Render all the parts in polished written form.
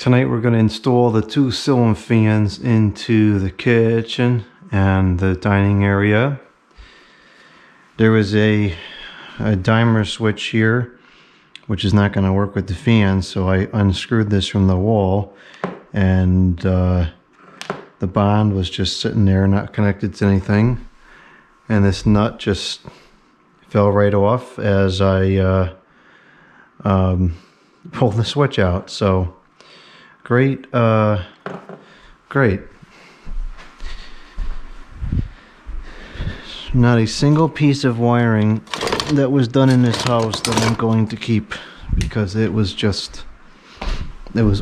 Tonight we're going to install the two ceiling fans into the kitchen and the dining area. There was a dimer switch here which is not going to work with the fan, so I unscrewed this from the wall, and the bond was just sitting there not connected to anything, and this nut just fell right off as I pulled the switch out. So great. Not a single piece of wiring that was done in this house that I'm going to keep, because it was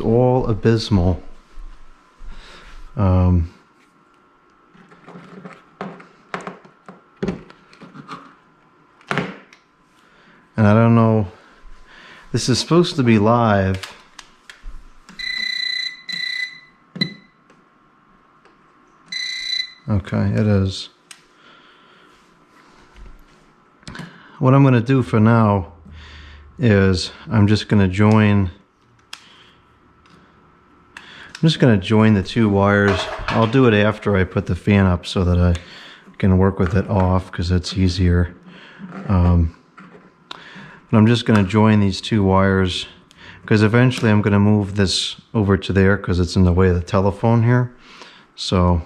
all abysmal. And I don't know, this is supposed to be live. Okay, it is. What I'm going to do for now is I'm just going to join the two wires. I'll do it after I put the fan up so that I can work with it off, because it's easier. But I'm just going to join these two wires, because eventually I'm going to move this over to there because it's in the way of the telephone here. So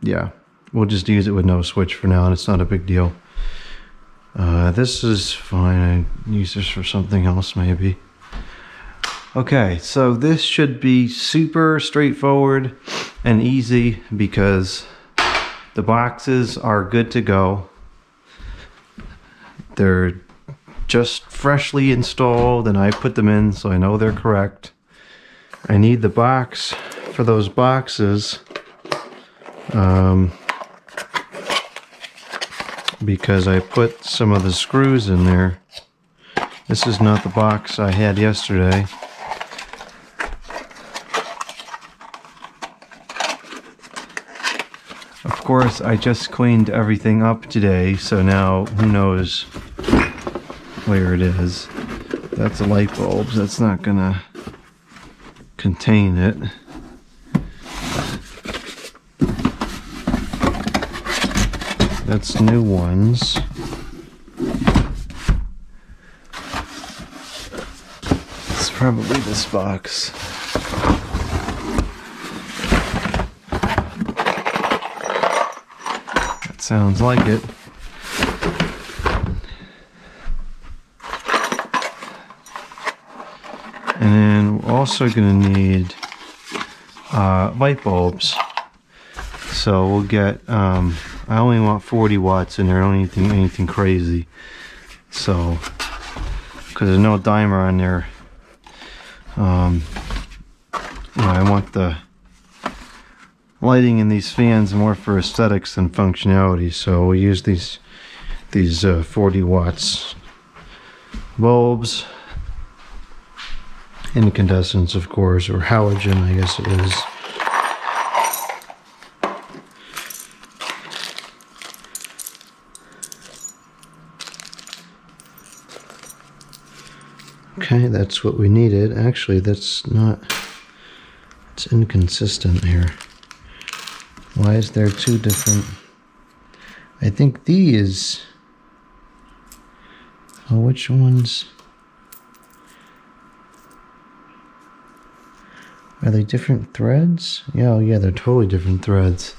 yeah, we'll just use it with no switch for now, and it's not a big deal. This is fine. I use this for something else maybe. Okay, so this should be super straightforward and easy because the boxes are good to go. They're just freshly installed and I put them in, so I know they're correct. I need the box for those boxes because I put some of the screws in there. This is not the box I had yesterday. Of course, I just cleaned everything up today, so now who knows where it is. That's a light bulb. That's not gonna contain it. That's new ones. It's probably this box. That sounds like it. And then we're also going to need light bulbs. So we'll get, I only want 40 watts in there, don't anything crazy. So, because there's no dimer on there. I want the lighting in these fans more for aesthetics than functionality, so we'll use these 40 watts bulbs. Incandescents, of course, or halogen, I guess it is. Okay, that's what we needed. Actually, that's not... It's inconsistent here. Why is there two different... I think these... Oh, which ones... Are they different threads? Yeah, oh yeah, they're totally different threads.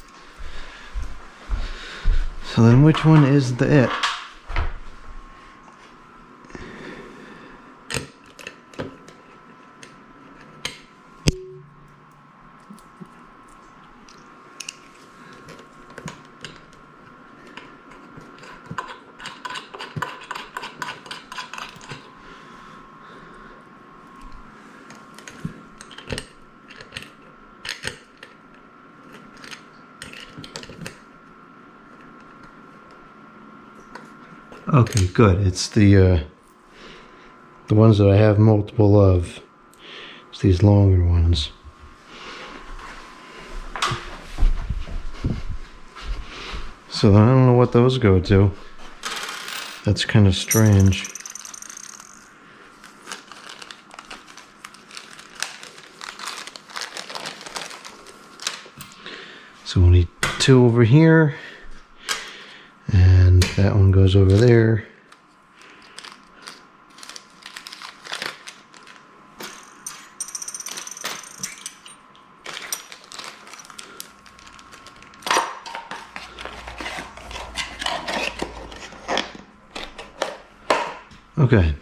So then which one is the it? Okay, good. It's the ones that I have multiple of. It's these longer ones. So I don't know what those go to. That's kind of strange. So we'll need 2 over here, and that one goes over there. Okay.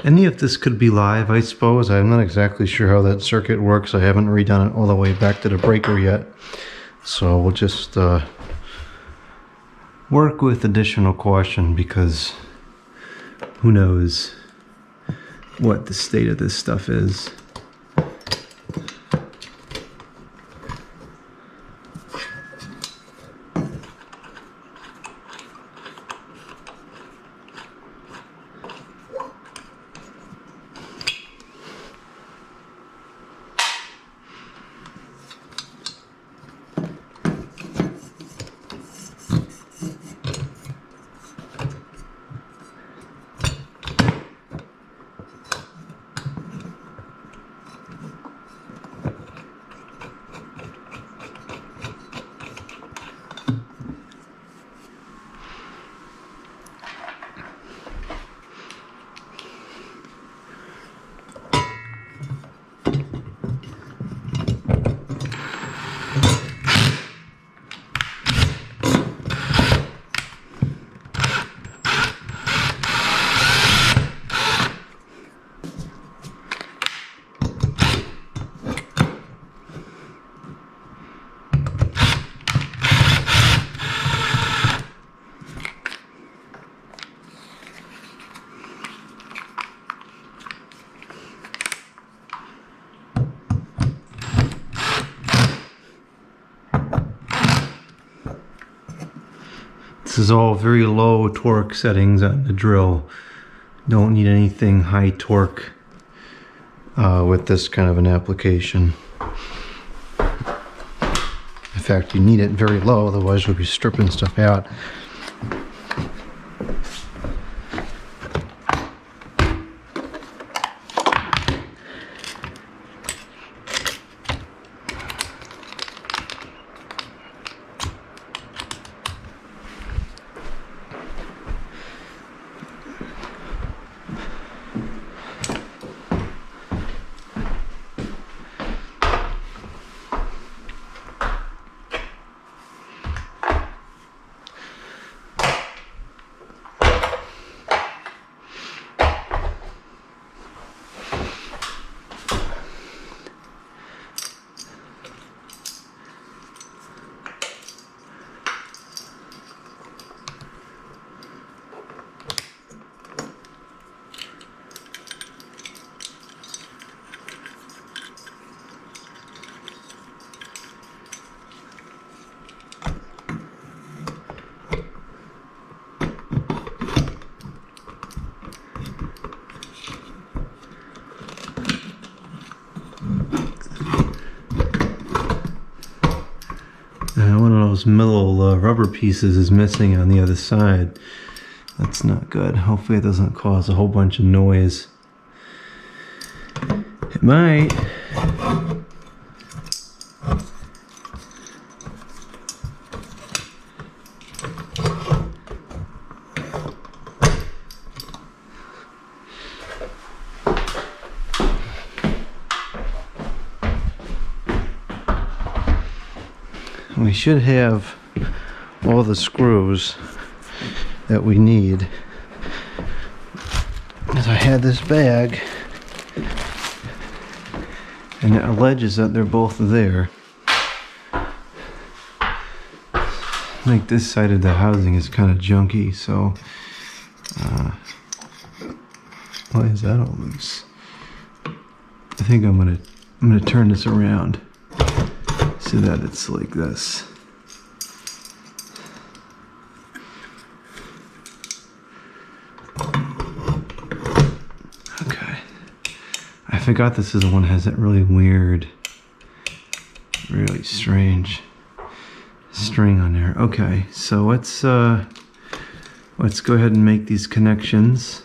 Any of this could be live, I suppose. I'm not exactly sure how that circuit works. I haven't redone it all the way back to the breaker yet. So we'll just work with additional caution, because who knows what the state of this stuff is. This is all very low torque settings on the drill. Don't need anything high torque with this kind of an application. In fact, you need it very low, otherwise you'll be stripping stuff out. One of those middle rubber pieces is missing on the other side. That's not good. Hopefully it doesn't cause a whole bunch of noise. It might. we should have all the screws that we need. As I had this bag, and it alleges that they're both there. Like this side of the housing is kind of junky, so why is that all loose? I think I'm gonna turn this around so that it's like this. Okay. I forgot this is the one that has that really weird, really strange string on there. Okay, so let's go ahead and make these connections.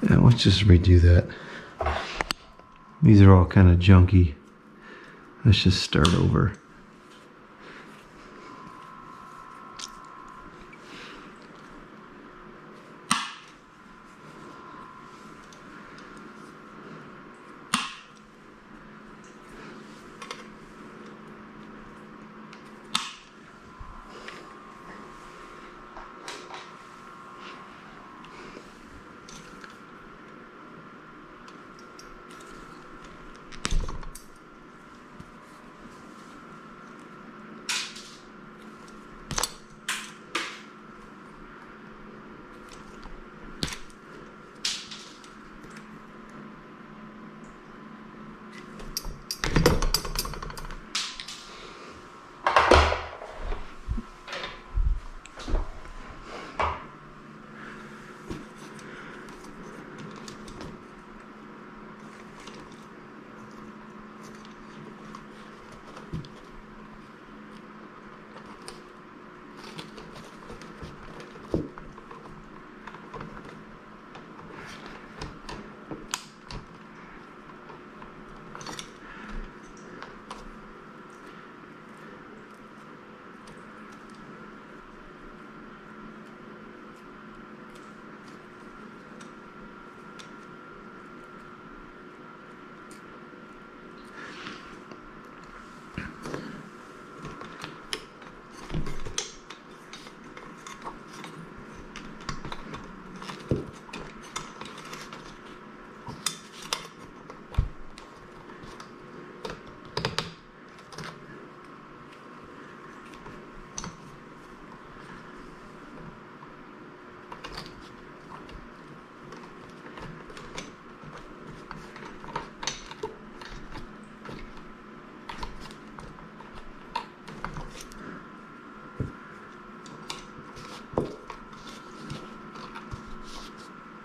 Yeah, let's just redo that. These are all kind of junky. Let's just start over.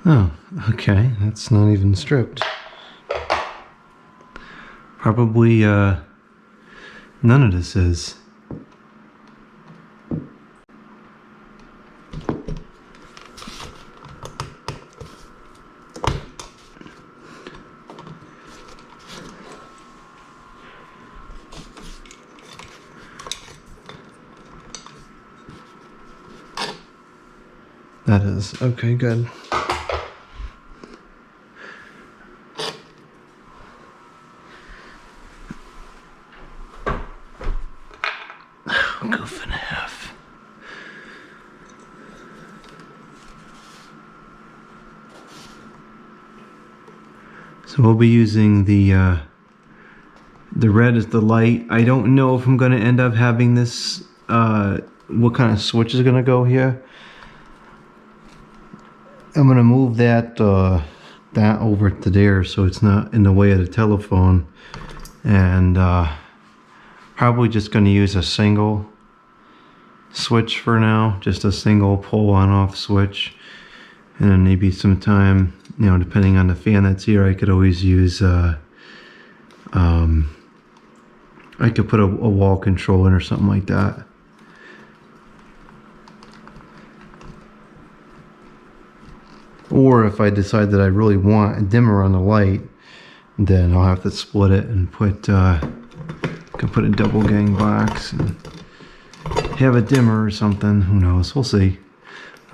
Oh, okay, that's not even stripped. Probably none of this is. That is. Okay, good. Goof and a half. So we'll be using the red as the light. I don't know if I'm going to end up having this, what kind of switch is going to go here. I'm going to move that that over to there so it's not in the way of the telephone, and probably just going to use a single switch for now, just a single pull on off switch, and then maybe sometime, you know, depending on the fan that's here, I could always use I could put a wall control in or something like that. Or if I decide that I really want a dimmer on the light, then I'll have to split it and can put a double gang box and have a dimmer or something. Who knows? We'll see.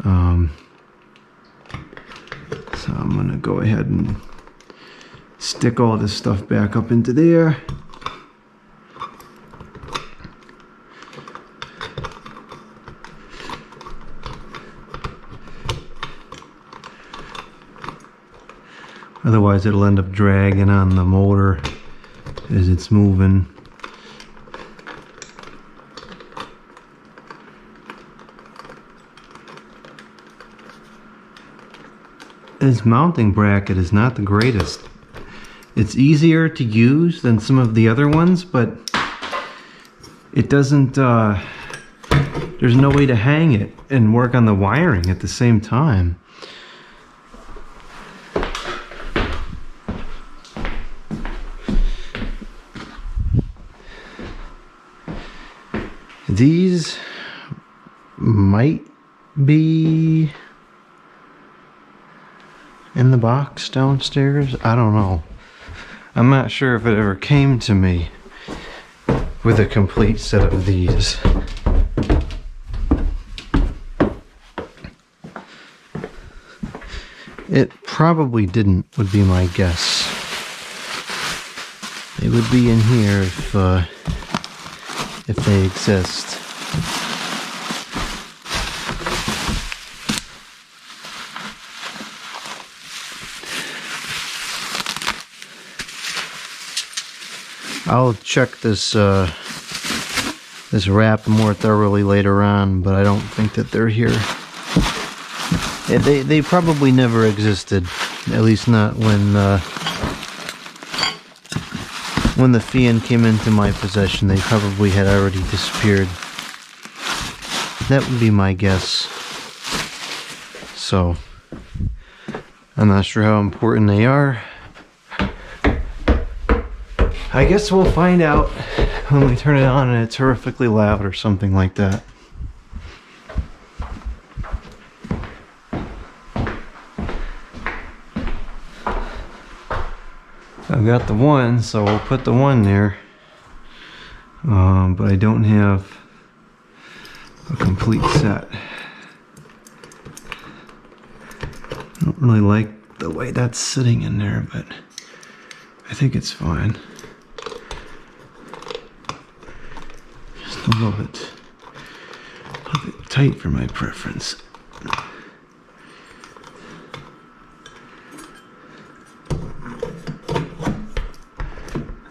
So I'm gonna go ahead and stick all this stuff back up into there. Otherwise it'll end up dragging on the motor as it's moving. This mounting bracket is not the greatest. It's easier to use than some of the other ones, but it doesn't, there's no way to hang it and work on the wiring at the same time. These might be in the box downstairs. I don't know. I'm not sure if it ever came to me with a complete set of these. It probably didn't, would be my guess. They would be in here if they exist. I'll check this this wrap more thoroughly later on, but I don't think that they're here. They probably never existed, at least not when the Fian came into my possession. They probably had already disappeared. That would be my guess. So I'm not sure how important they are. I guess we'll find out when we turn it on and it's horrifically loud or something like that. I've got the one, so we'll put the one there. But I don't have a complete set. I don't really like the way that's sitting in there, but I think it's fine. Just a little bit tight for my preference.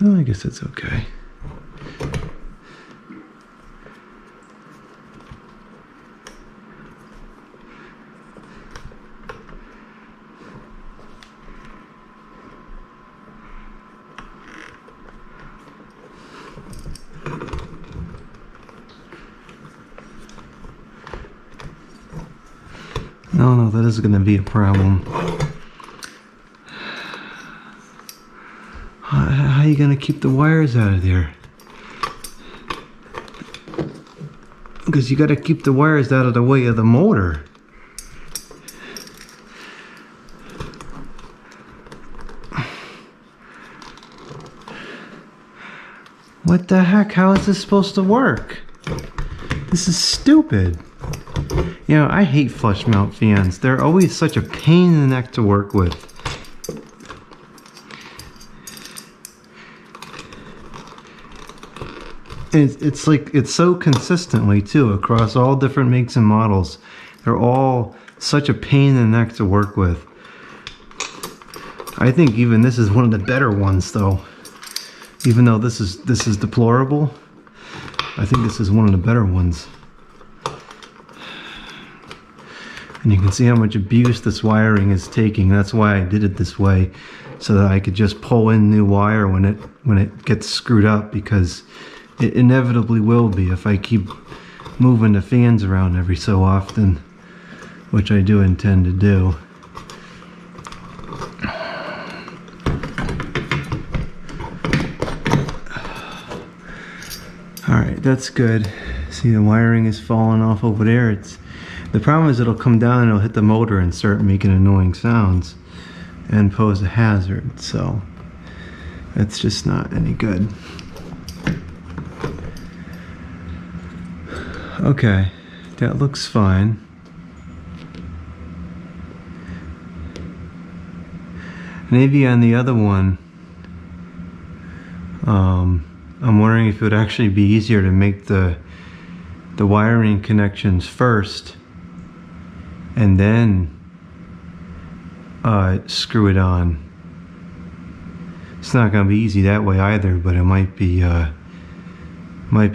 Oh, I guess that's okay. No, that is going to be a problem. How are you going to keep the wires out of there? Because you got to keep the wires out of the way of the motor. What the heck? How is this supposed to work? This is stupid. You know, I hate flush mount fans. They're always such a pain in the neck to work with. It's like, it's so consistently too across all different makes and models. They're all such a pain in the neck to work with. I think even this is one of the better ones though. Even though this is deplorable, I think this is one of the better ones. And you can see how much abuse this wiring is taking. That's why I did it this way, so that I could just pull in new wire when it gets screwed up, because it inevitably will be if I keep moving the fans around every so often, which I do intend to do. Alright, that's good. See, the wiring is falling off over there. The problem is it'll come down and it'll hit the motor and start making annoying sounds and pose a hazard, so that's just not any good. Okay, that looks fine. Maybe on the other one, I'm wondering if it would actually be easier to make the wiring connections first and then screw it on. It's not going to be easy that way either, but it might be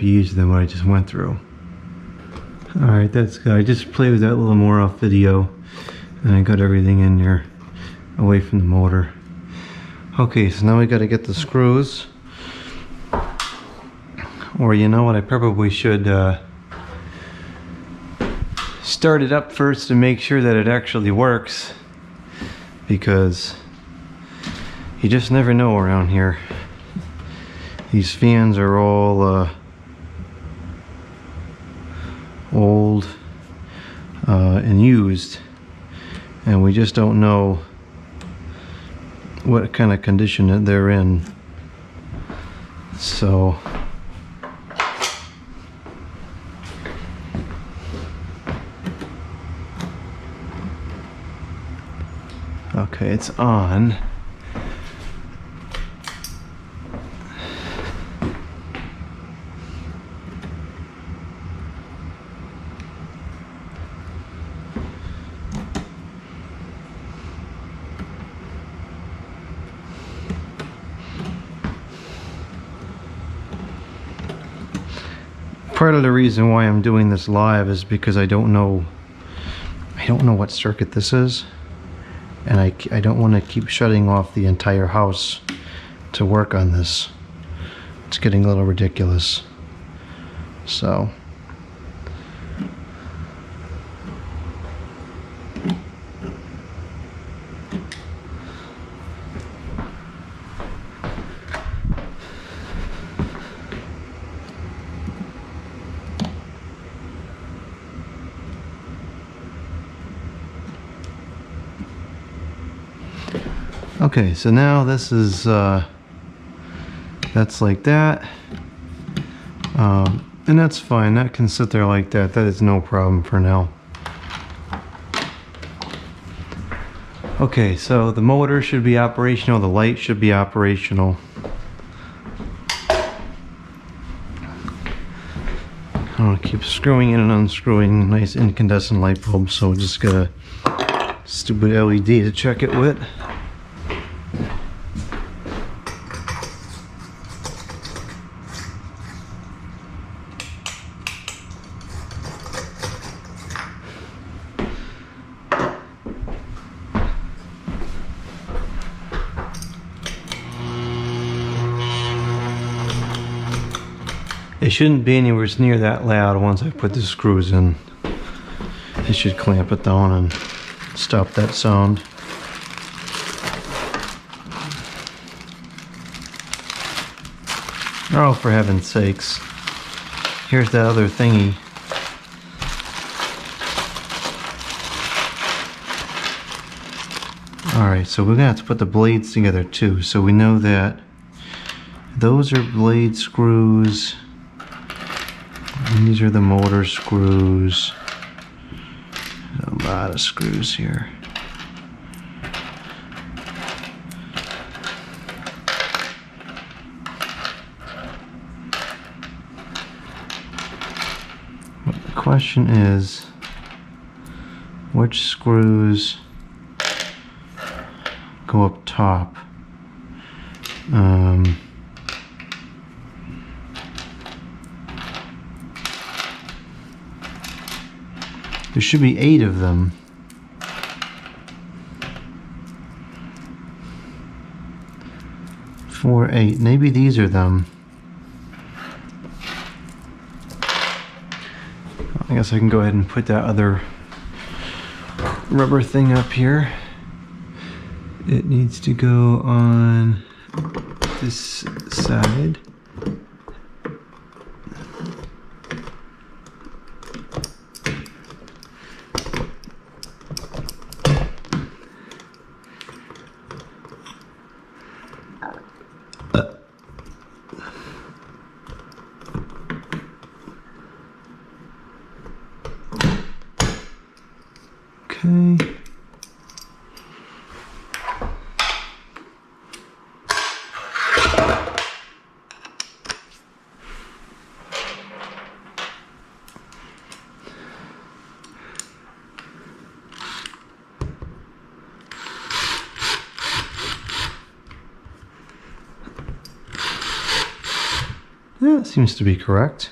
easier than what I just went through. Alright, that's good. I just played with that little more off video and I got everything in there away from the motor. Okay, so now we got to get the screws. Or you know what, I probably should start it up first to make sure that it actually works, because you just never know around here. These fans are all old and used, and we just don't know what kind of condition that they're in. So okay, it's on. Part of the reason why I'm doing this live is because I don't know what circuit this is, and I don't want to keep shutting off the entire house to work on this. It's getting a little ridiculous. So okay, so now this is that's like that, and that's fine. That can sit there like that. That is no problem for now. Okay, so the motor should be operational, the light should be operational. I want to keep screwing in and unscrewing nice incandescent light bulb, so we'll just get a stupid LED to check it with. It shouldn't be anywhere near that loud once I put the screws in. It should clamp it down and stop that sound. Oh, for heaven's sakes. Here's that other thingy. Alright, so we're gonna have to put the blades together too. So we know that those are blade screws. And these are the motor screws. A lot of screws here. But the question is, which screws go up top? There should be 8 of them. 4, 8. Maybe these are them. I guess I can go ahead and put that other rubber thing up here. It needs to go on this side. That seems to be correct.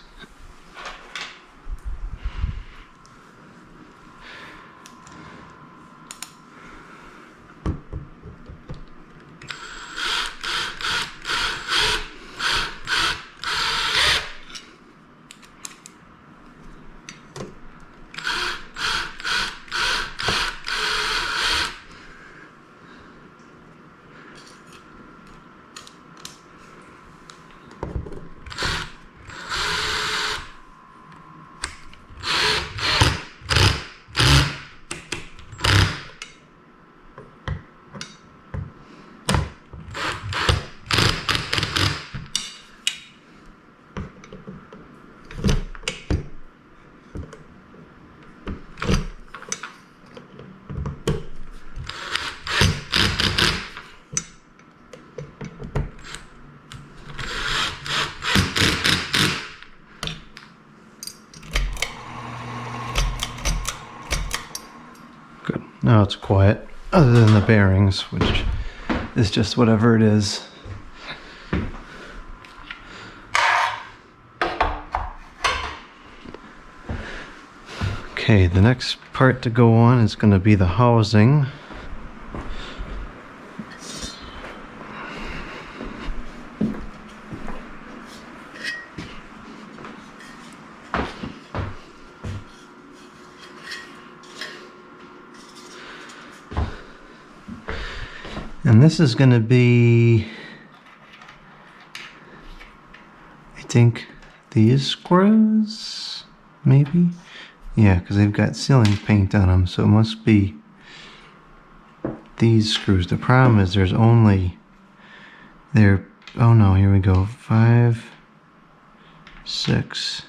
Good. Now it's quiet, other than the bearings, which is just whatever it is. Okay, the next part to go on is going to be the housing. And this is going to be, I think, these screws, maybe? Yeah, because they've got ceiling paint on them, so it must be these screws. The problem is there's only, oh no, here we go, 5, 6.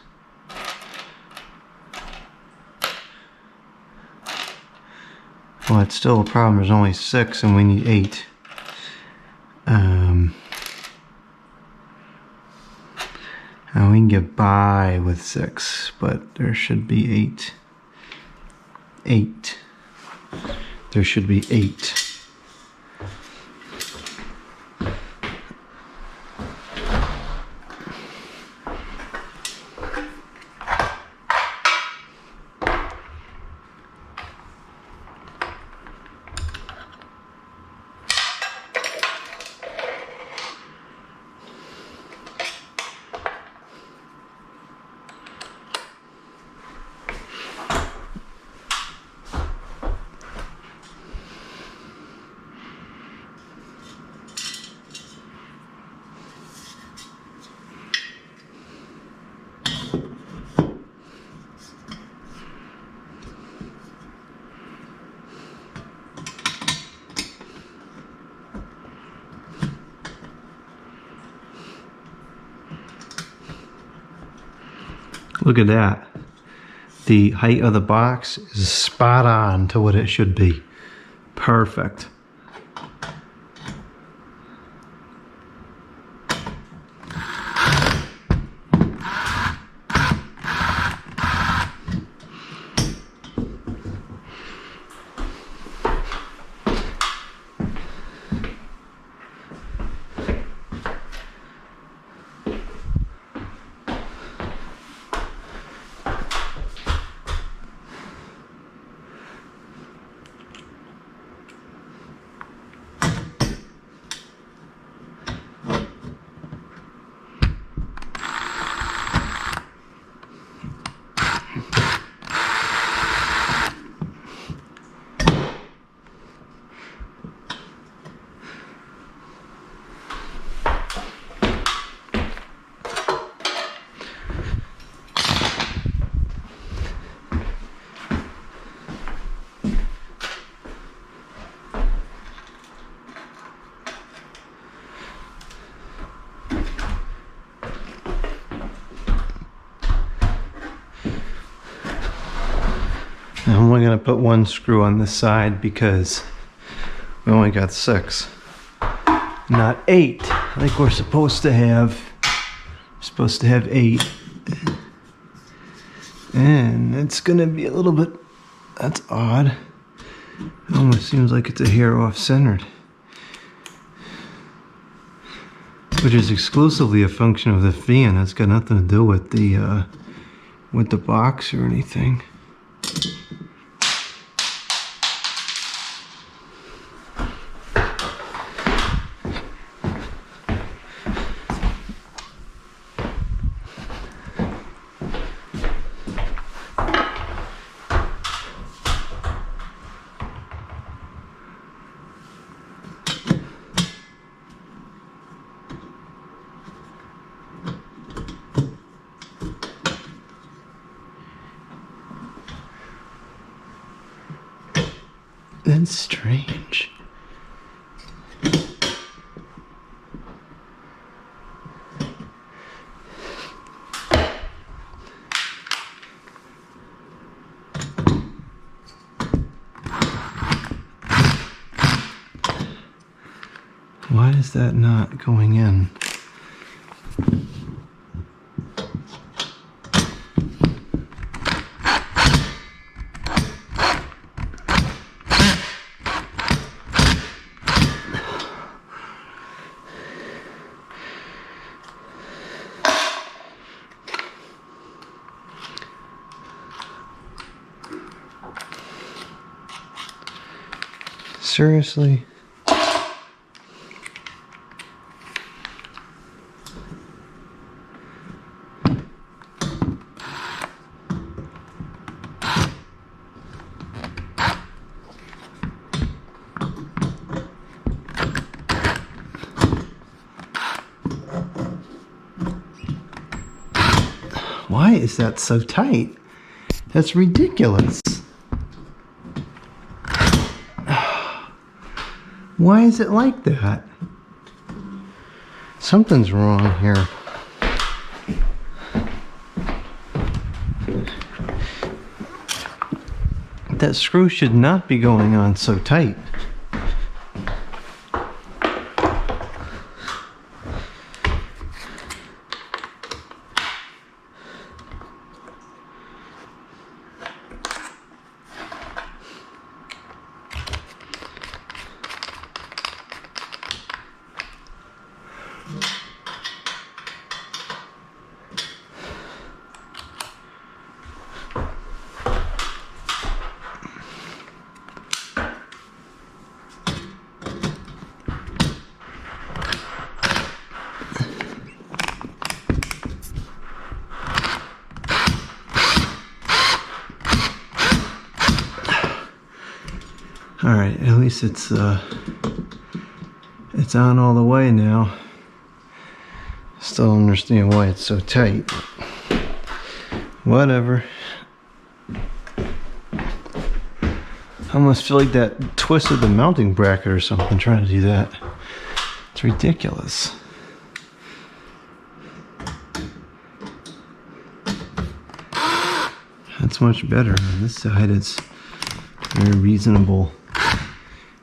Well, it's still a problem. There's only 6 and we need 8. And we can get by with 6, but there should be 8. 8. There should be 8. Look at that. The height of the box is spot on to what it should be. Perfect. I'm only going to put one screw on this side because we only got 6, not 8 like we're supposed to have. We're supposed to have 8. And it's going to be a little bit, that's odd. It almost seems like it's a hair off centered. which is exclusively a function of the fan. It's got nothing to do with the box or anything. That's strange. Why is that not going in? Seriously? Why is that so tight? That's ridiculous. Why is it like that? Something's wrong here. That screw should not be going on so tight. All right, at least it's on all the way now. Still don't understand why it's so tight. Whatever. I almost feel like that twisted the mounting bracket or something trying to do that. It's ridiculous. That's much better. On this side it's very reasonable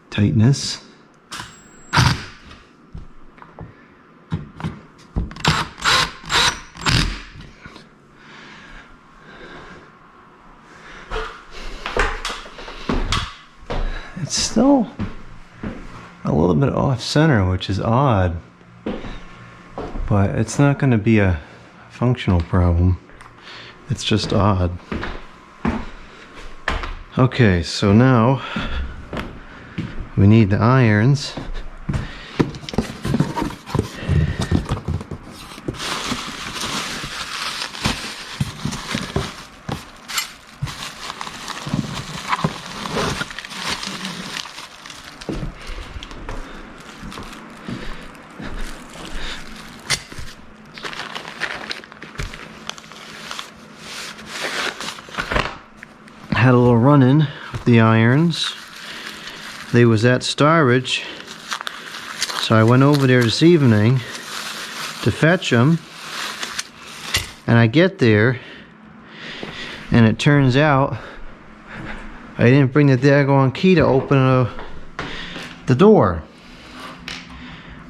tightness. It's still a little bit off center, which is odd, but it's not going to be a functional problem. It's just odd. Okay, so now we need the irons. Had a little run-in with the irons. They was at Starridge, so I went over there this evening to fetch them, and I get there and it turns out I didn't bring the daggone key to open the door,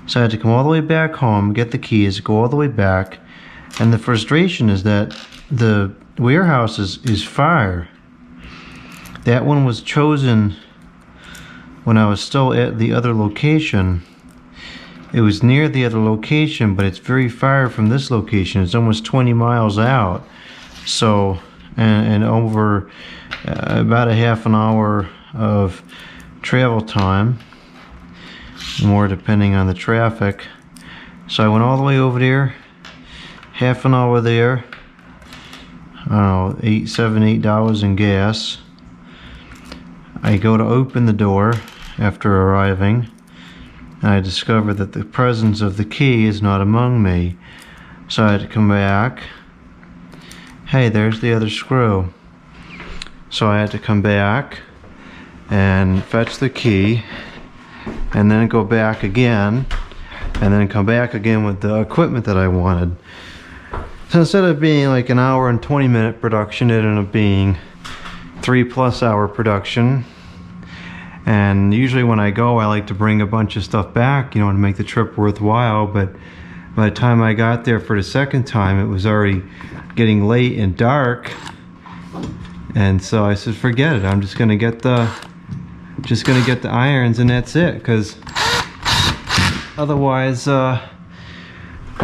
so I had to come all the way back home, get the keys, go all the way back. And the frustration is that the warehouse is far. That one was chosen when I was still at the other location, It was near the other location, but it's very far from this location. It's almost 20 miles out. So, and over about a half an hour of travel time, more depending on the traffic. So I went all the way over there, half an hour there, I don't know, $8 in gas. I go to open the door after arriving, and I discover that the presence of the key is not among me. So I had to come back. Hey, there's the other screw. So I had to come back and fetch the key, and then go back again, and then come back again with the equipment that I wanted. So instead of being like an hour and 20-minute production, it ended up being 3+ hour production. And usually when I go, I like to bring a bunch of stuff back, you know, to make the trip worthwhile. But by the time I got there for the second time, it was already getting late and dark. And so I said, forget it. I'm just gonna get the irons, and that's it. Because otherwise, I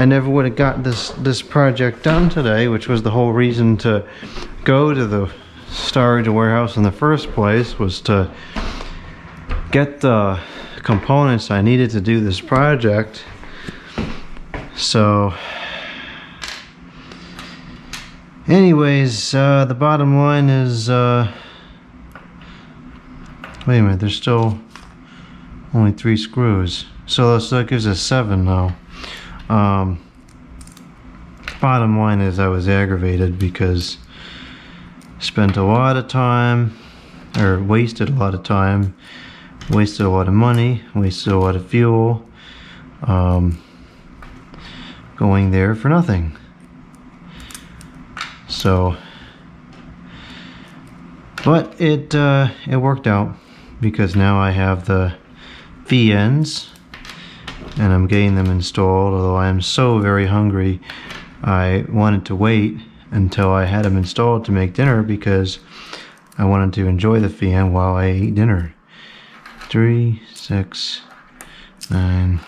never would have got this project done today, which was the whole reason to go to the storage warehouse in the first place, was to get the components I needed to do this project. So anyways, the bottom line is, wait a minute, there's still only 3 screws, so that gives us 7 now. Bottom line is, I was aggravated because I spent a lot of time, or wasted a lot of time, wasted a lot of money, wasted a lot of fuel, going there for nothing. So, but it worked out, because now I have the V-ends and I'm getting them installed. Although I am so very hungry, I wanted to wait until I had them installed to make dinner, because I wanted to enjoy the V-end while I ate dinner. 3, 6, 9,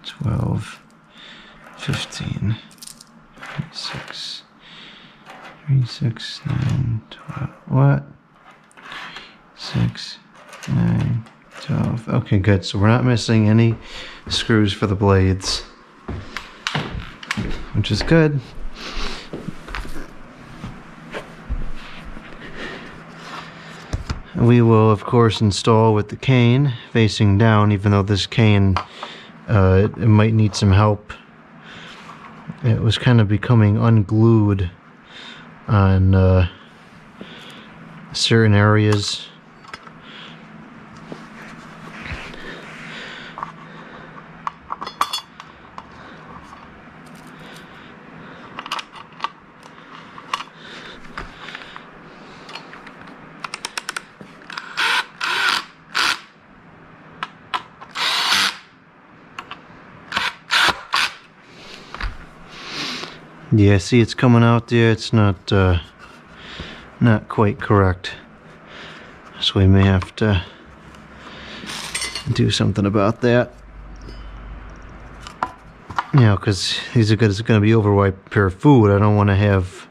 12, 15, 36, 3, 6, 9, 12, what? 6, 9, 12, okay, good. So we're not missing any screws for the blades, which is good. We will, of course, install with the cane facing down, even though this cane, it might need some help. It was kind of becoming unglued on certain areas. Yeah, see, it's coming out there. It's not quite correct, so we may have to do something about that. You know, because these are going to be overripe for food. I don't want to have,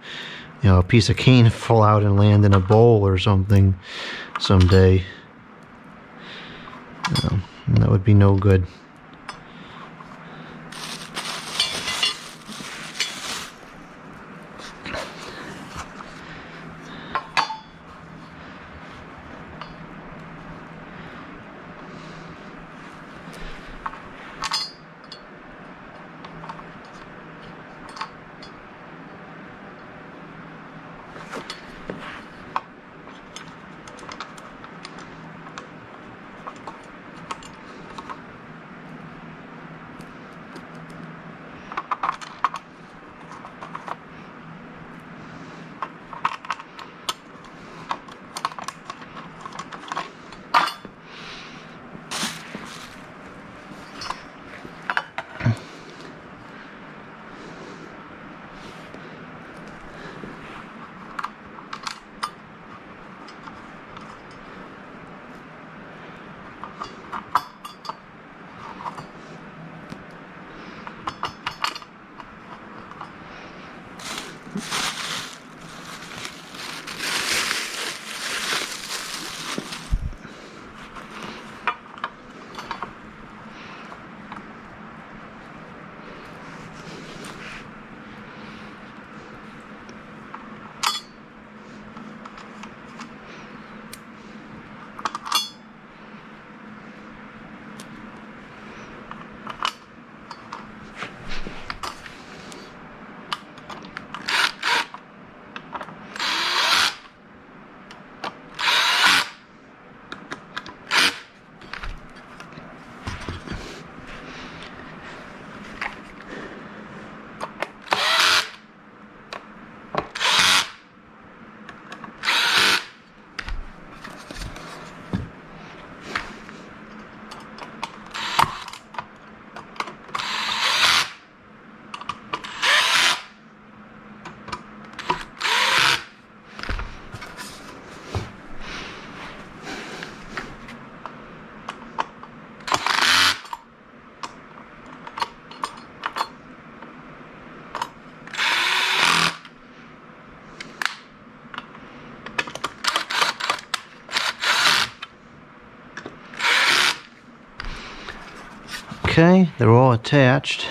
you know, a piece of cane fall out and land in a bowl or something someday. That would be no good. Okay, they're all attached.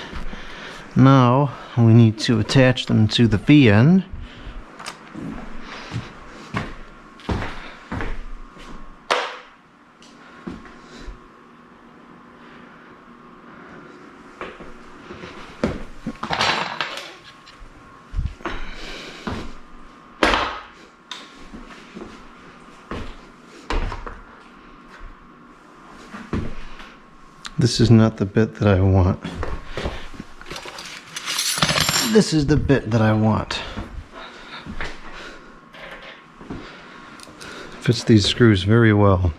Now we need to attach them to the fan. This is not the bit that I want. This is the bit that I want. Fits these screws very well.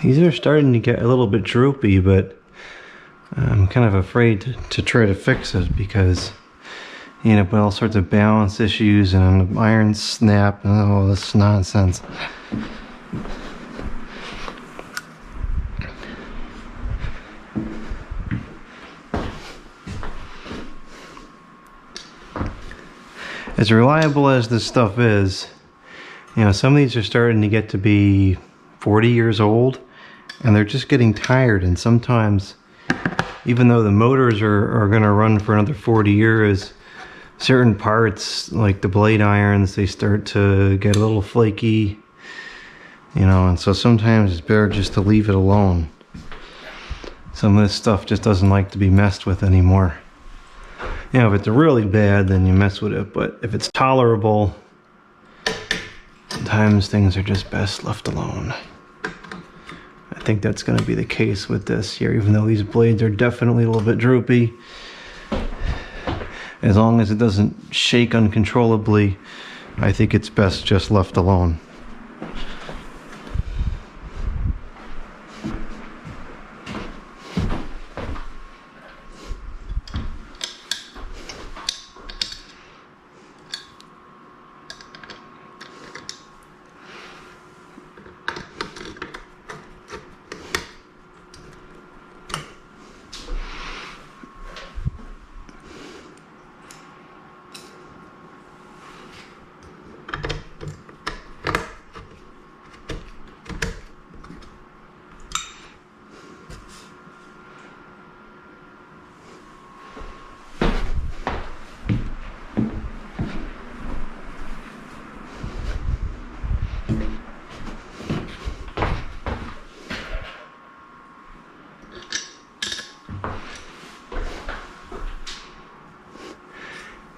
These are starting to get a little bit droopy, but I'm kind of afraid to try to fix it because you end up with all sorts of balance issues and iron snap and all this nonsense. As reliable as this stuff is, you know, some of these are starting to get to be 40 years old. And they're just getting tired, and sometimes, even though the motors are going to run for another 40 years, certain parts, like the blade irons, they start to get a little flaky, you know, and so sometimes it's better just to leave it alone. Some of this stuff just doesn't like to be messed with anymore. You know, if it's really bad, then you mess with it, but if it's tolerable, sometimes things are just best left alone. I think that's going to be the case with this here, even though these blades are definitely a little bit droopy. As long as it doesn't shake uncontrollably, I think it's best just left alone.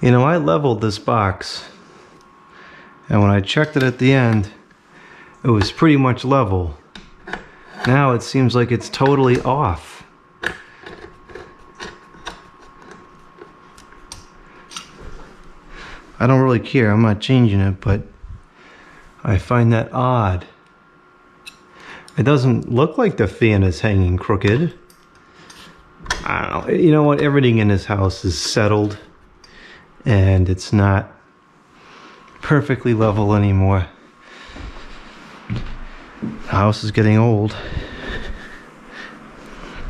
You know, I leveled this box, and when I checked it at the end, it was pretty much level. Now it seems like it's totally off. I don't really care. I'm not changing it, but I find that odd. It doesn't look like the fan is hanging crooked. I don't know. You know what? Everything in this house is settled and it's not perfectly level anymore. The house is getting old.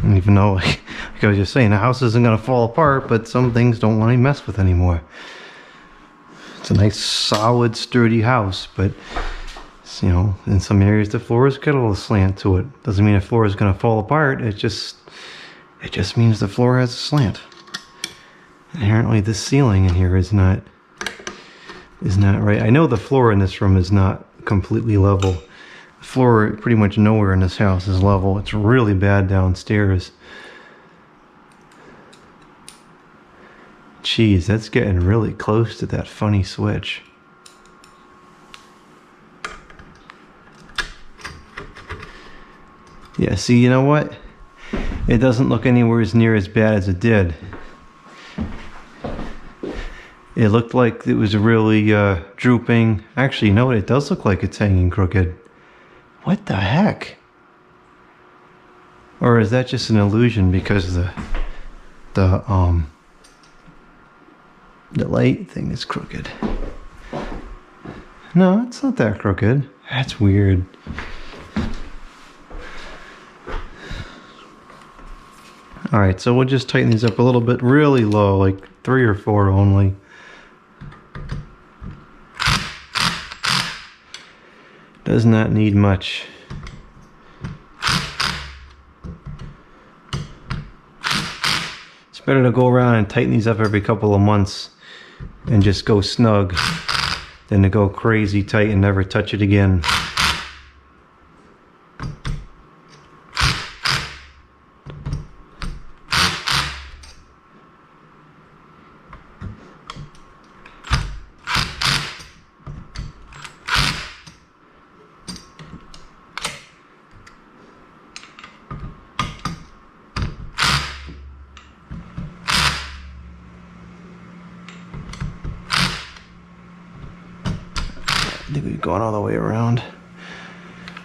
And even though, like I was just saying, the house isn't going to fall apart, but some things don't want to be messed with anymore. It's a nice, solid, sturdy house, but you know, in some areas the floors get a little slant to it. Doesn't mean the floor is going to fall apart. It just means the floor has a slant. Inherently, this ceiling in here is not right. I know the floor in this room is not completely level. The floor pretty much nowhere in this house is level. It's really bad downstairs. Jeez, that's getting really close to that funny switch. Yeah, see, you know what? It doesn't look anywhere as near as bad as it did. It looked like it was really drooping. Actually, you know what? It does look like it's hanging crooked. What the heck? Or is that just an illusion because the light thing is crooked? No, it's not that crooked. That's weird. Alright, so we'll just tighten these up a little bit, really low, like 3 or 4 only. Does not need much. It's better to go around and tighten these up every couple of months and just go snug than to go crazy tight and never touch it again. I think we've gone all the way around.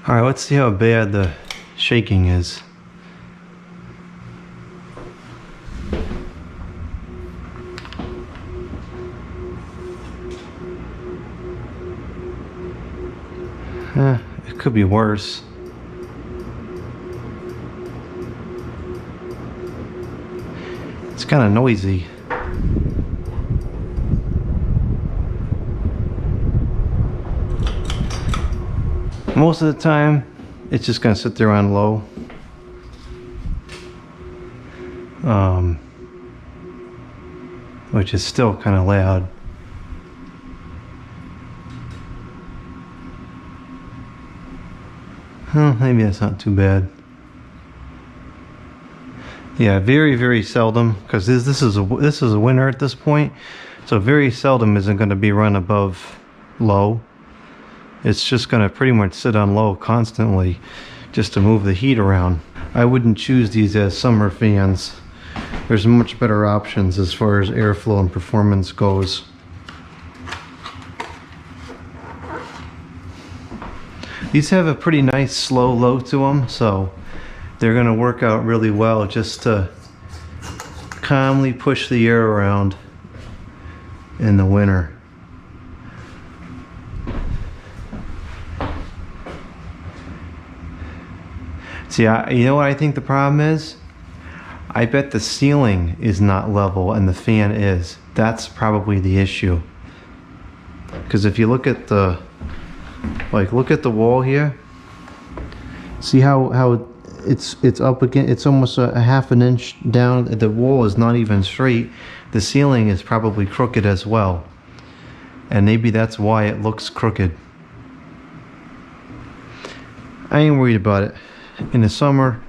Alright, let's see how bad the shaking is. It could be worse. It's kind of noisy. Most of the time, it's just going to sit there on low. Which is still kind of loud. Maybe that's not too bad. Yeah, very, very seldom, because this is a winter at this point, so very seldom isn't going to be run above low. It's just going to pretty much sit on low constantly just to move the heat around. I wouldn't choose these as summer fans. There's much better options as far as airflow and performance goes. These have a pretty nice slow low to them, so they're going to work out really well just to calmly push the air around in the winter. See, you know what I think the problem is? I bet the ceiling is not level and the fan is. That's probably the issue. Because if you look at the, look at the wall here. See how it's up again? It's almost a half an inch down. The wall is not even straight. The ceiling is probably crooked as well. And maybe that's why it looks crooked. I ain't worried about it. In the summer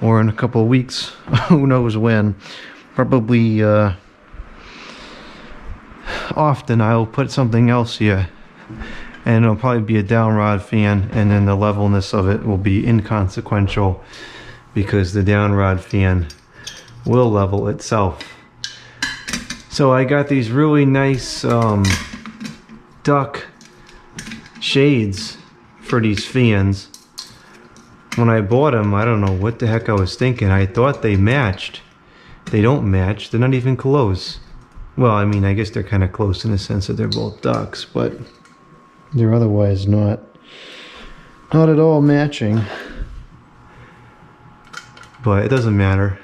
or in a couple of weeks, who knows when, probably often I'll put something else here and it'll probably be a down rod fan, and then the levelness of it will be inconsequential because the down rod fan will level itself. So I got these really nice duck shades for these fans. When I bought them, I don't know what the heck I was thinking. I thought they matched. They don't match. They're not even close. Well, I mean, I guess they're kind of close in the sense that they're both ducks, but they're otherwise not at all matching. But it doesn't matter.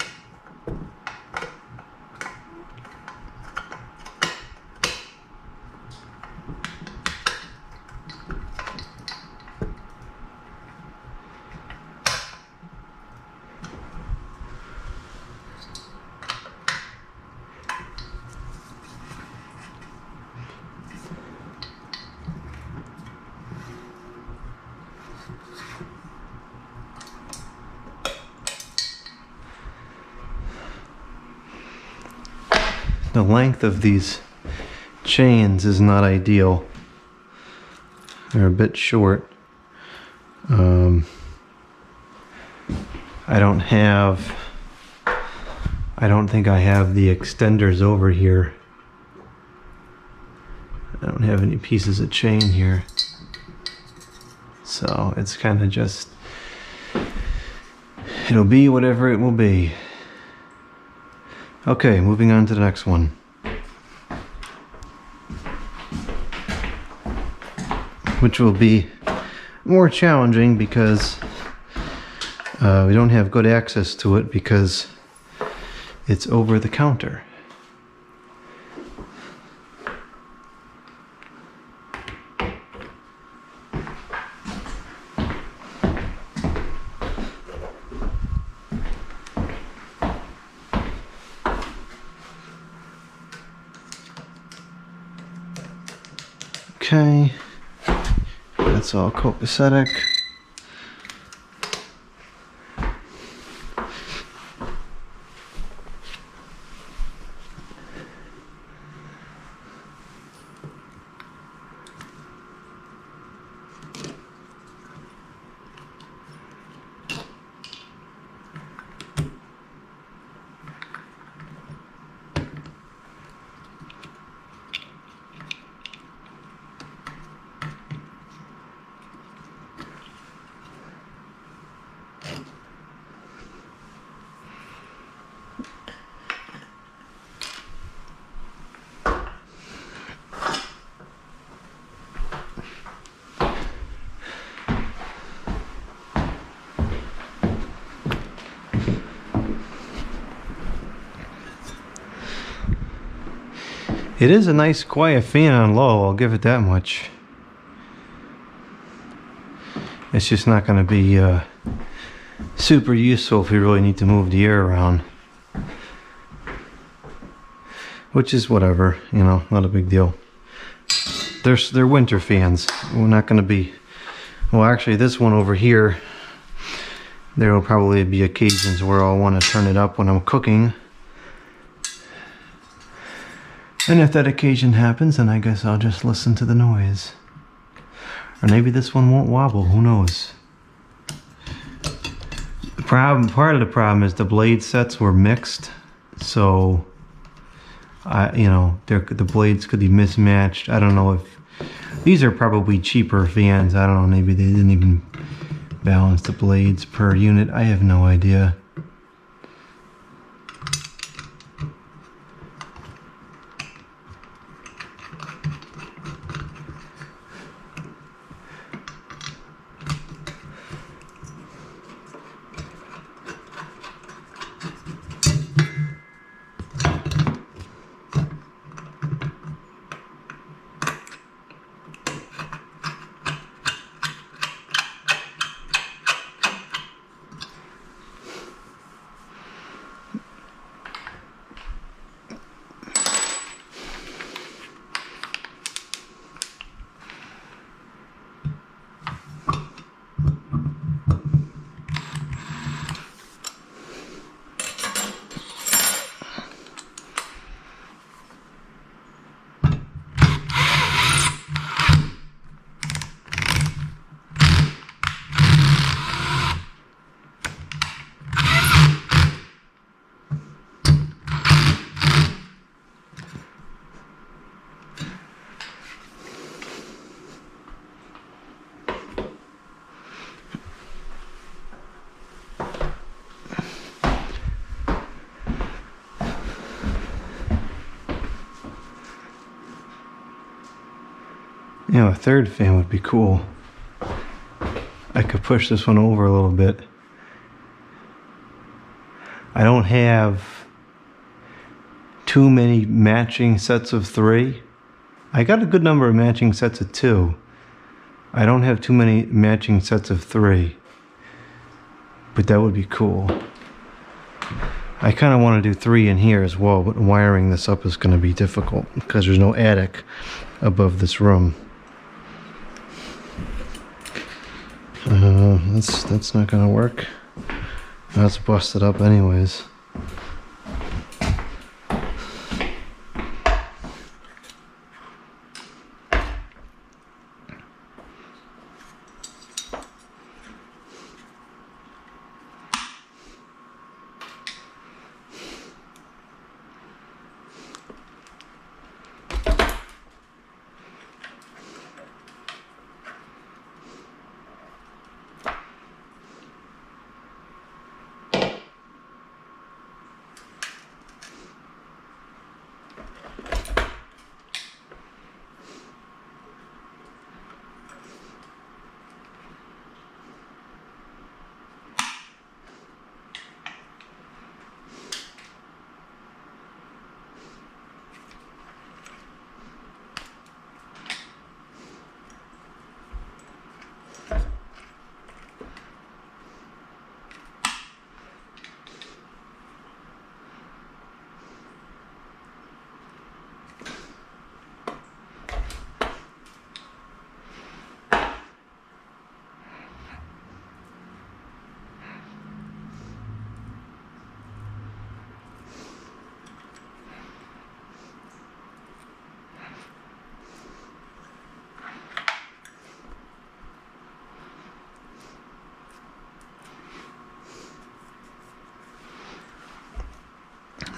The length of these chains is not ideal. They're a bit short. I don't think I have the extenders over here. I don't have any pieces of chain here. So it's kind of just, it'll be whatever it will be. Okay, moving on to the next one. Which will be more challenging because we don't have good access to it because it's over the counter. Okay, that's all copacetic. It is a nice quiet fan on low, I'll give it that much. It's just not going to be super useful if we really need to move the air around. Which is whatever, you know, not a big deal. They're winter fans. We're not going to be... Well, actually, this one over here, there will probably be occasions where I'll want to turn it up when I'm cooking. And if that occasion happens, then I guess I'll just listen to the noise. Or maybe this one won't wobble, who knows? Part of the problem is the blade sets were mixed, so the blades could be mismatched. I don't know if these are probably cheaper fans. I don't know, maybe they didn't even balance the blades per unit. I have no idea. You know, a third fan would be cool. I could push this one over a little bit. I don't have too many matching sets of 3. I got a good number of matching sets of 2. I don't have too many matching sets of 3. But that would be cool. I kind of want to do 3 in here as well, but wiring this up is going to be difficult because there's no attic above this room. That's not going to work. That's busted up anyways.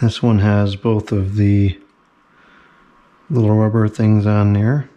This one has both of the little rubber things on there.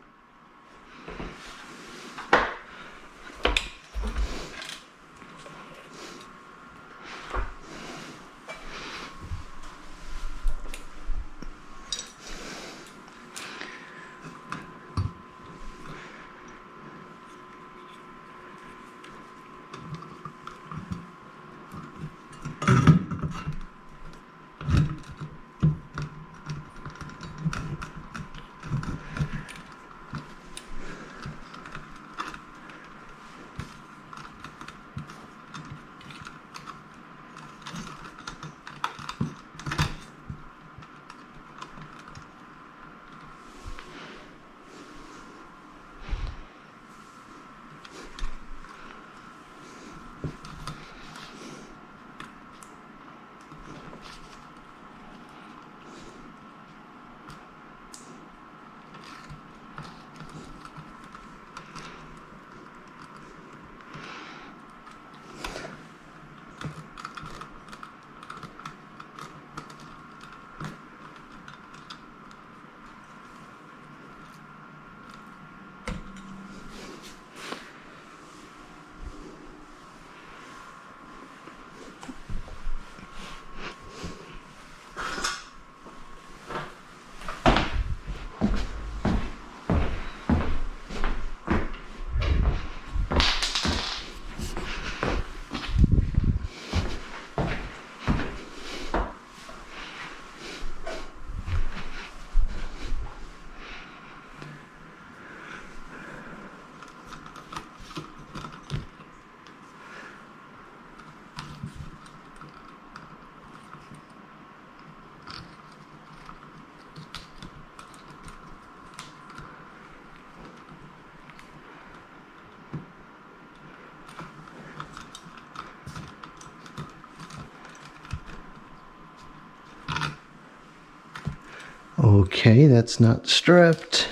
Okay, that's not stripped.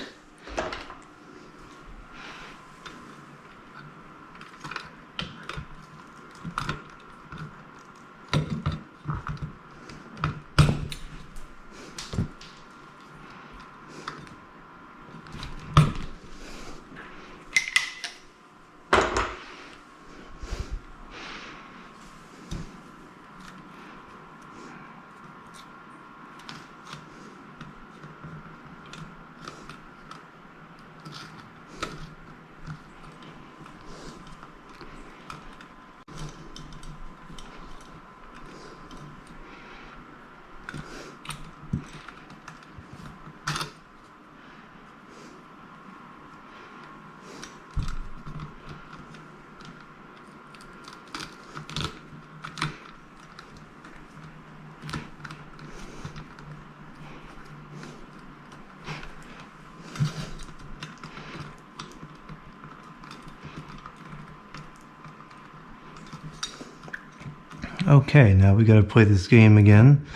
Okay, now we gotta play this game again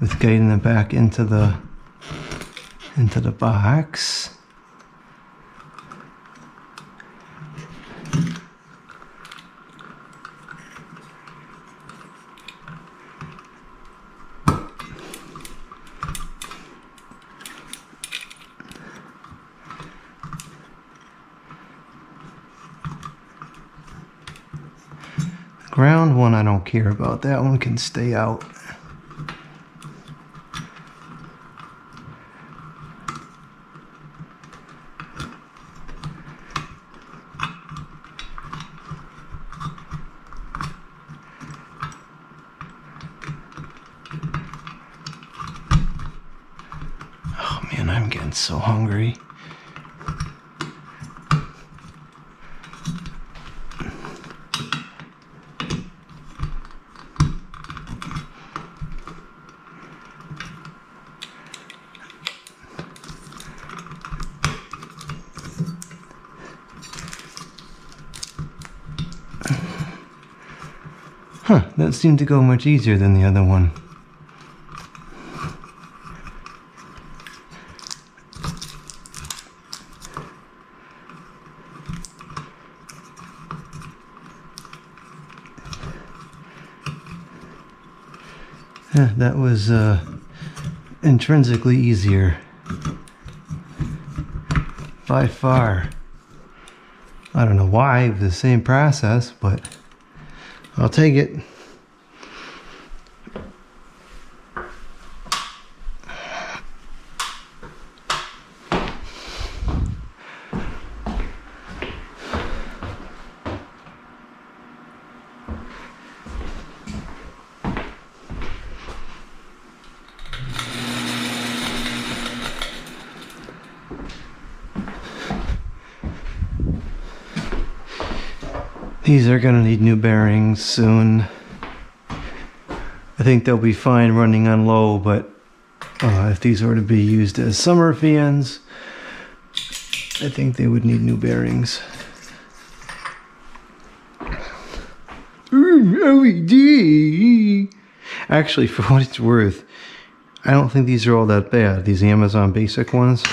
with getting it back into the box. Ground one, I don't care about. That one can stay out. Oh man, I'm getting so hungry. Huh, that seemed to go much easier than the other one. Yeah, that was intrinsically easier. By far. I don't know why, the same process, but I'll take it. These are gonna need new bearings soon. I think they'll be fine running on low, but if these were to be used as summer fans, I think they would need new bearings. LED. Actually, for what it's worth, I don't think these are all that bad. These Amazon Basic ones.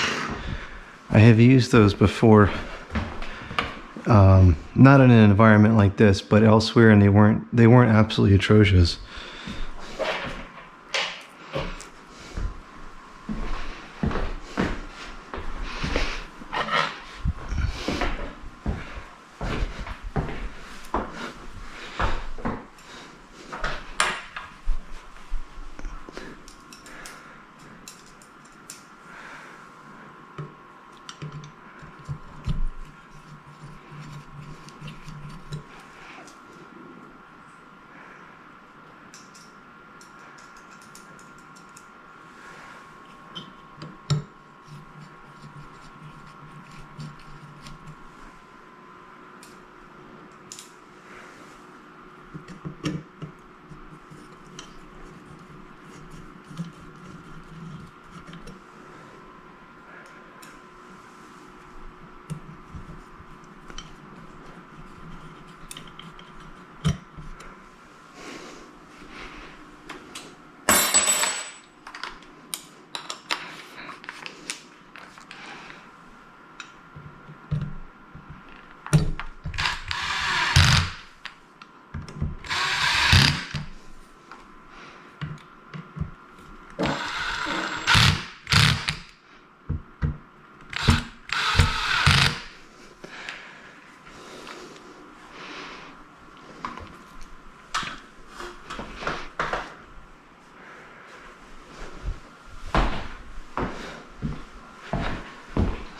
I have used those before. Not in an environment like this, but elsewhere, and they weren't absolutely atrocious.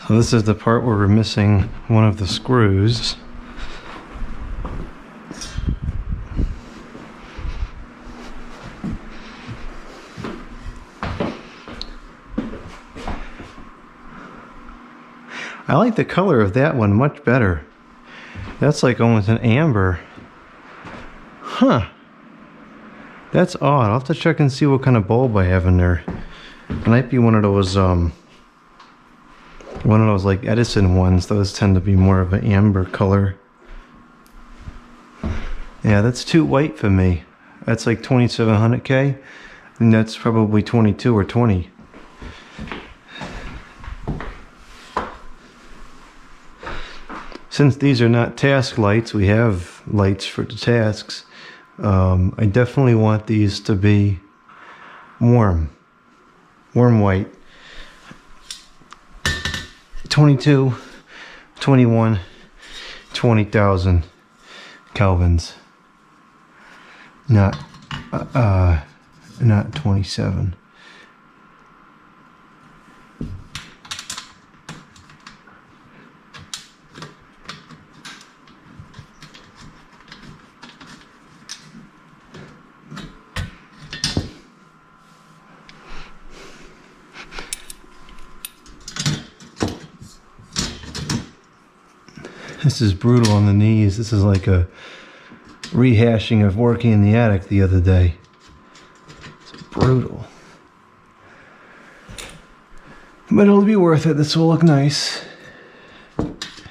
So this is the part where we're missing one of the screws. I like the color of that one much better. That's like almost an amber. Huh. That's odd. I'll have to check and see what kind of bulb I have in there. It might be one of those like Edison ones. Those tend to be more of an amber color. Yeah, that's too white for me. That's like 2700K. And that's probably 22 or 20. Since these are not task lights, we have lights for the tasks. I definitely want these to be warm white. 22, 21, 20,000 kelvins. Not 27. This is brutal on the knees. This is like a rehashing of working in the attic the other day. It's brutal. But it'll be worth it. This will look nice.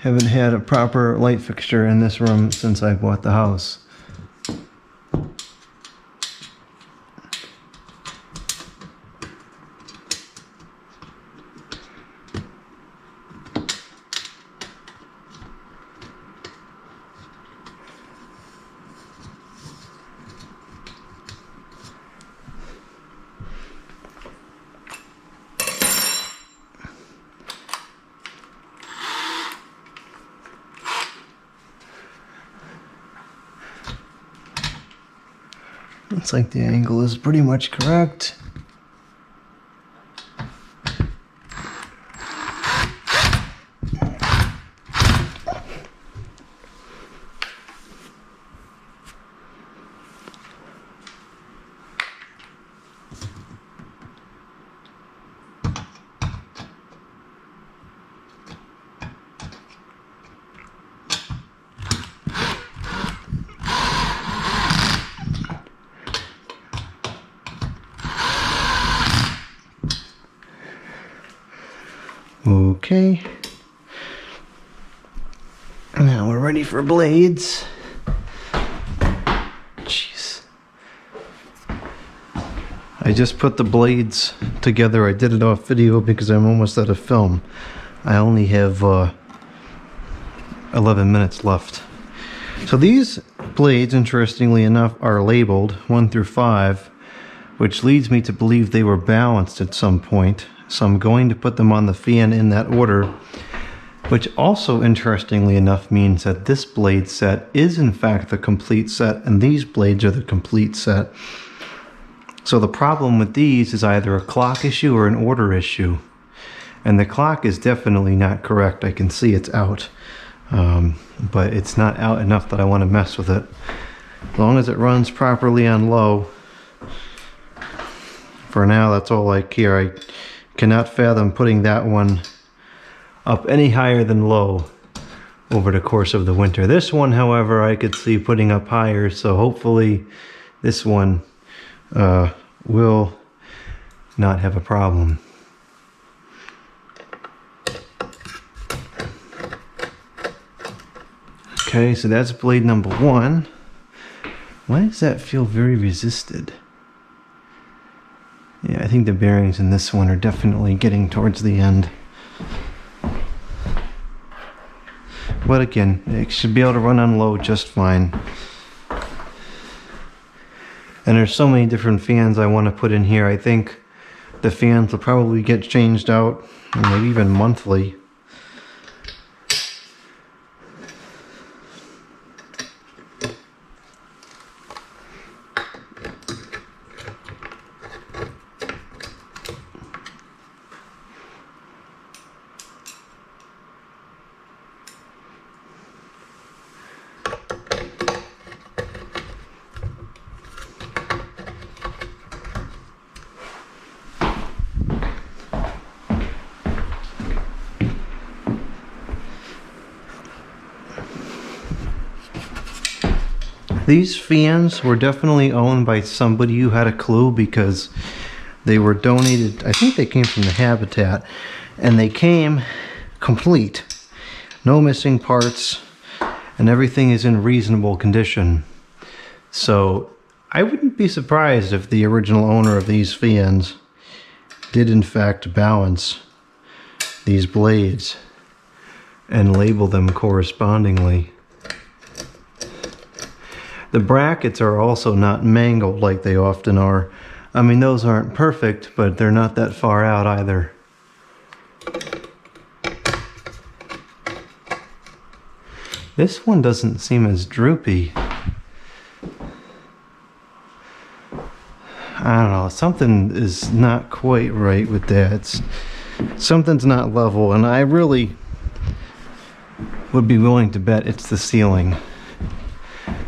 Haven't had a proper light fixture in this room since I bought the house. Looks like the angle is pretty much correct. Okay, now we're ready for blades. Jeez. I just put the blades together. I did it off video because I'm almost out of film. I only have 11 minutes left. So these blades, interestingly enough, are labeled 1 through 5, which leads me to believe they were balanced at some point. So I'm going to put them on the fan in that order, which also, interestingly enough, means that this blade set is in fact the complete set, and these blades are the complete set. So the problem with these is either a clock issue or an order issue. And the clock is definitely not correct. I can see it's out, but it's not out enough that I want to mess with it. As long as it runs properly on low, for now, that's all I care. I cannot fathom putting that one up any higher than low over the course of the winter. This one, however, I could see putting up higher, so hopefully this one will not have a problem. Okay, so that's blade number 1. Why does that feel very resisted? Yeah, I think the bearings in this one are definitely getting towards the end. But again, it should be able to run on low just fine. And there's so many different fans I want to put in here. I think the fans will probably get changed out, maybe even monthly. These fans were definitely owned by somebody who had a clue, because they were donated. I think they came from the Habitat, and they came complete. No missing parts, and everything is in reasonable condition. So I wouldn't be surprised if the original owner of these fans did in fact balance these blades and label them correspondingly. The brackets are also not mangled like they often are. I mean, those aren't perfect, but they're not that far out either. This one doesn't seem as droopy. I don't know, something is not quite right with that. Something's not level, and I really would be willing to bet it's the ceiling.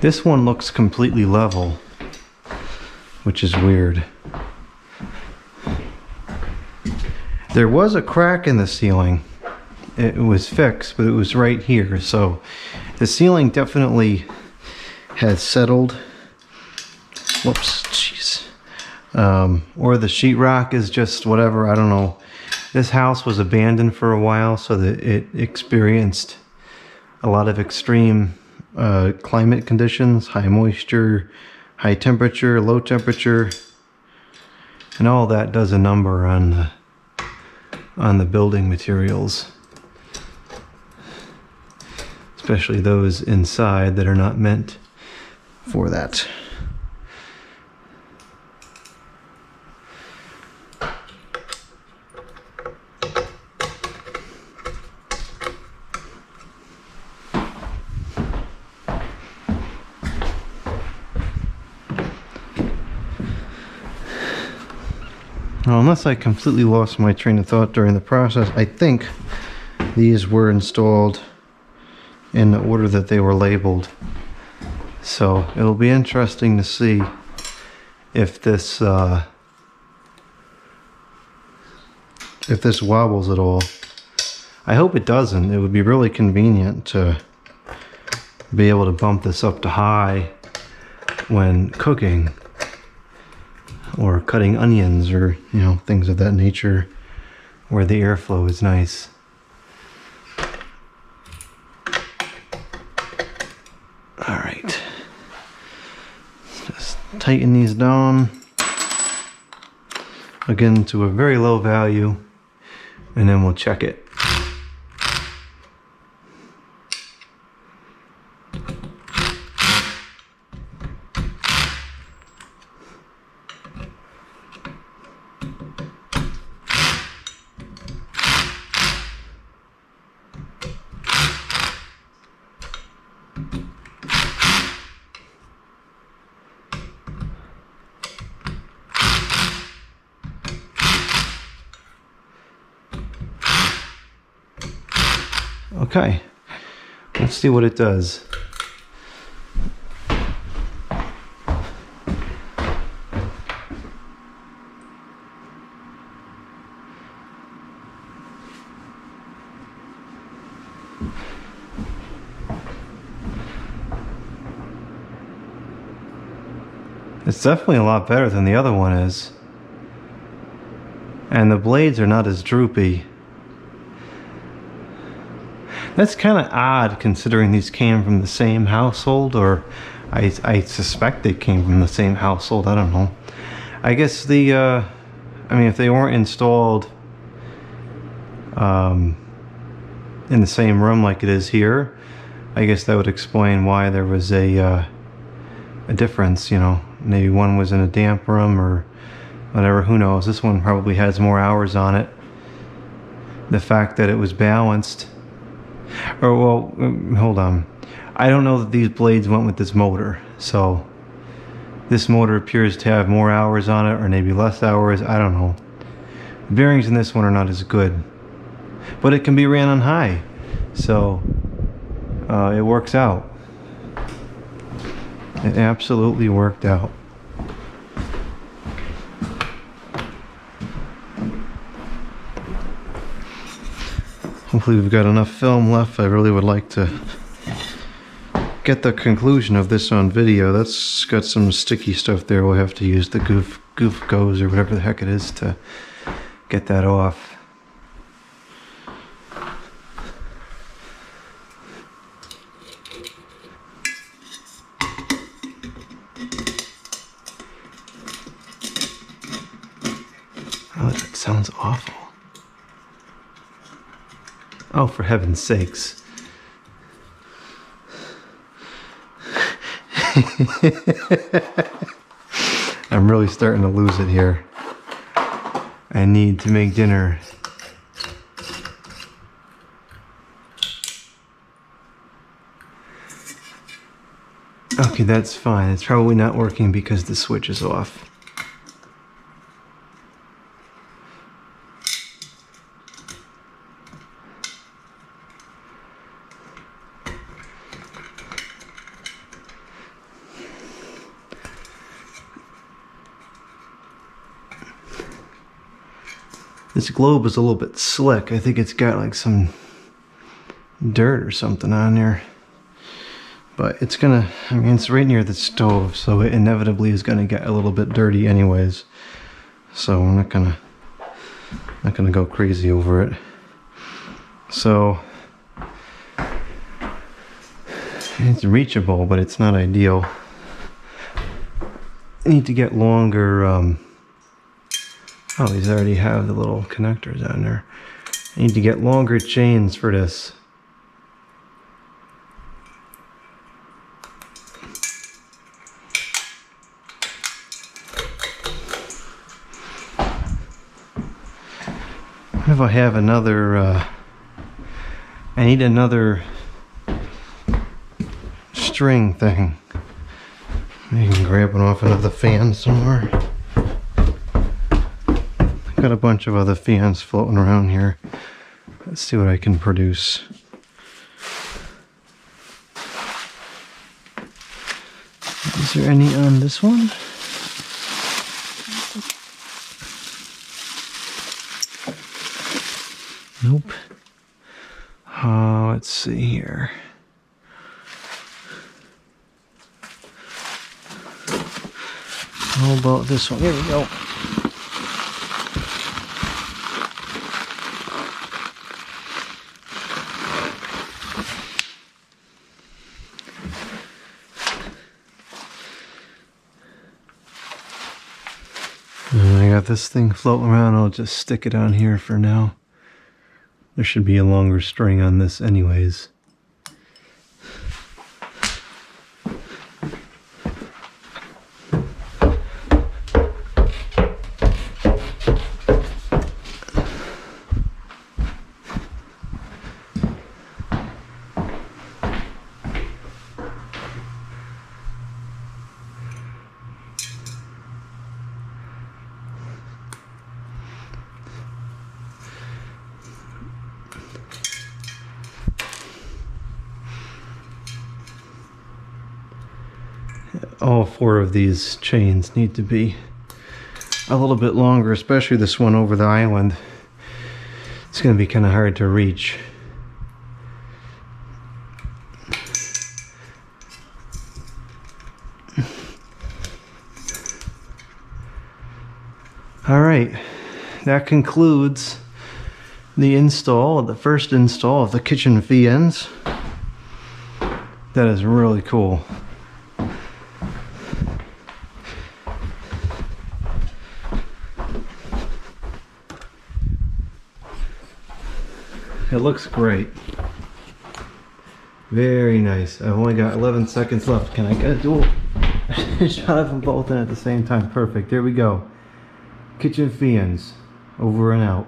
This one looks completely level, which is weird. There was a crack in the ceiling. It was fixed, but it was right here, so the ceiling definitely has settled. Whoops, jeez. Or the sheetrock is just whatever, I don't know. This house was abandoned for a while, so that it experienced a lot of extreme climate conditions, high moisture, high temperature, low temperature, and all that does a number on the building materials, especially those inside that are not meant for that. Well, unless I completely lost my train of thought during the process, I think these were installed in the order that they were labeled. So it'll be interesting to see if this wobbles at all. I hope it doesn't. It would be really convenient to be able to bump this up to high when cooking or cutting onions, or things of that nature where the airflow is nice. All right, just tighten these down again to a very low value, and then we'll check it. Okay, let's see what it does. It's definitely a lot better than the other one is. And the blades are not as droopy. That's kind of odd considering these came from the same household, or I suspect they came from the same household, I don't know. I guess I mean, if they weren't installed in the same room like it is here, I guess that would explain why there was a difference, maybe one was in a damp room or whatever, who knows. This one probably has more hours on it. The fact that it was balanced. Or, well, hold on. I don't know that these blades went with this motor, so this motor appears to have more hours on it, or maybe less hours, I don't know. The bearings in this one are not as good, but it can be ran on high, so it works out. It absolutely worked out. Hopefully we've got enough film left. I really would like to get the conclusion of this on video. That's got some sticky stuff there. We'll have to use the goof goes or whatever the heck it is to get that off. Oh, that sounds awful. Oh, for heaven's sakes. I'm really starting to lose it here. I need to make dinner. Okay, that's fine. It's probably not working because the switch is off. This globe is a little bit slick. I think it's got like some dirt or something on there. But it's gonna, I mean, it's right near the stove, so it inevitably is gonna get a little bit dirty anyways. So I'm not gonna go crazy over it. So it's reachable, but it's not ideal. I need to get longer, oh, these already have the little connectors on there. I need to get longer chains for this. What if I have another, I need another string thing. You can grab it off another fan somewhere. Got a bunch of other fans floating around here. Let's see what I can produce. Is there any on this one? Nope. Let's see here. How about this one? Here we go. I got this thing floating around. I'll just stick it on here for now. There should be a longer string on this anyways. All four of these chains need to be a little bit longer, especially this one over the island. It's going to be kind of hard to reach. All right, that concludes the install, the first install of the kitchen fans. That is really cool. It looks great. Very nice. I've only got 11 seconds left. Can I get a dual shot of them both in at the same time? Perfect. There we go. Kitchen fans. Over and out.